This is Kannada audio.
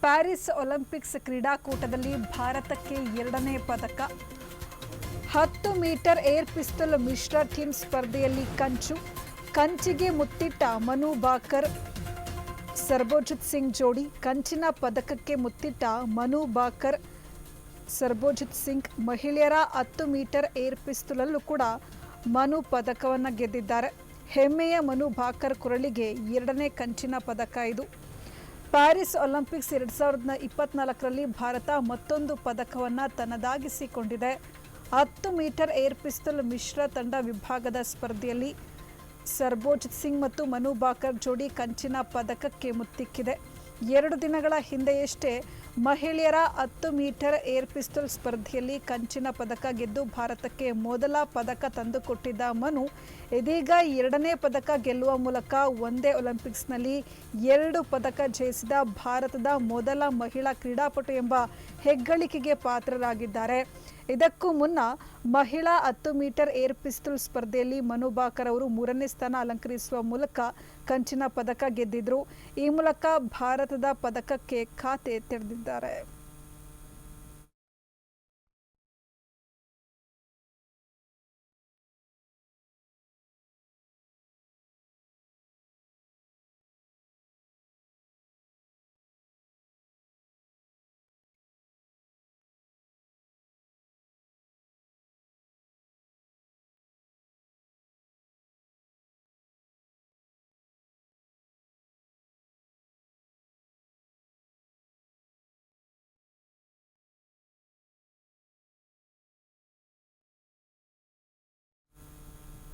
ಪ್ಯಾರಿಸ್ ಒಲಿಂಪಿಕ್ಸ್ ಕ್ರೀಡಾಕೂಟದಲ್ಲಿ ಭಾರತಕ್ಕೆ 2ನೇ ಪದಕ. 10 ಮೀಟರ್ ಏರ್ ಪಿಸ್ತೂಲ್ ಮಿಶ್ರ ಟೀಮ್ ಸ್ಪರ್ಧೆಯಲ್ಲಿ ಕಂಚಿಗೆ ಮುತ್ತಿಟ್ಟ ಮನು ಭಾಕರ್ ಸರ್ಬೋಜಿತ್ ಸಿಂಗ್ ಜೋಡಿ. ಕಂಚಿನ ಪದಕಕ್ಕೆ ಮುತ್ತಿಟ್ಟ ಮನು ಭಾಕರ್ ಸರ್ಬೋಜಿತ್ ಸಿಂಗ್. ಮಹಿಳೆಯರ 10 ಮೀಟರ್ ಏರ್ ಪಿಸ್ತೂಲಲ್ಲೂ ಕೂಡ ಮನು ಪದಕವನ್ನು ಗೆದ್ದಿದ್ದಾರೆ. ಹೆಮ್ಮೆಯ ಮನು ಭಾಕರ್ ಕುರಳಿಗೆ 2ನೇ ಕಂಚಿನ ಪದಕ ಇದು. ಪ್ಯಾರಿಸ್ ಒಲಿಂಪಿಕ್ಸ್ 2024ರಲ್ಲಿ ಭಾರತ ಮತ್ತೊಂದು ಪದಕವನ್ನು ತನ್ನದಾಗಿಸಿಕೊಂಡಿದೆ. 10 ಮೀಟರ್ ಏರ್ ಪಿಸ್ತೂಲ್ ಮಿಶ್ರ ತಂಡ ವಿಭಾಗದ ಸ್ಪರ್ಧೆಯಲ್ಲಿ ಸರ್ಬೋಜಿತ್ ಸಿಂಗ್ ಮತ್ತು ಮನು ಭಾಕರ್ ಜೋಡಿ ಕಂಚಿನ ಪದಕಕ್ಕೆ ಮುತ್ತಿಕ್ಕಿದೆ. 2 ದಿನಗಳ ಹಿಂದೆಯಷ್ಟೇ ಮಹಿಳೆಯರ 10 ಮೀಟರ್ ಏರ್ ಪಿಸ್ತೂಲ್ ಸ್ಪರ್ಧೆಯಲ್ಲಿ ಕಂಚಿನ ಪದಕ ಗೆದ್ದು ಭಾರತಕ್ಕೆ ಮೊದಲ ಪದಕ ತಂದುಕೊಟ್ಟಿದ್ದ ಮನು ಇದೀಗ 2ನೇ ಪದಕ ಗೆಲ್ಲುವ ಮೂಲಕ ಒಂದೇ ಒಲಿಂಪಿಕ್ಸ್ನಲ್ಲಿ 2 ಪದಕ ಜಯಿಸಿದ ಭಾರತದ ಮೊದಲ ಮಹಿಳಾ ಕ್ರೀಡಾಪಟು ಎಂಬ ಹೆಗ್ಗಳಿಕೆಗೆ ಪಾತ್ರರಾಗಿದ್ದಾರೆ. ಇದಕ್ಕೂ ಮುನ್ನ ಮಹಿಳಾ 10 ಮೀಟರ್ ಏರ್ ಪಿಸ್ತೂಲ್ ಸ್ಪರ್ಧೆಯಲ್ಲಿ ಮನು ಭಾಕರ್ ಅವರು 3ನೇ ಸ್ಥಾನ ಅಲಂಕರಿಸುವ ಮೂಲಕ ಕಂಚಿನ ಪದಕ ಗೆದ್ದಿದ್ರು. ಈ ಮೂಲಕ ಭಾರತದ ಪದಕಕ್ಕೆ ಖಾತೆ ತೆರೆದಿದ್ದಾರೆ.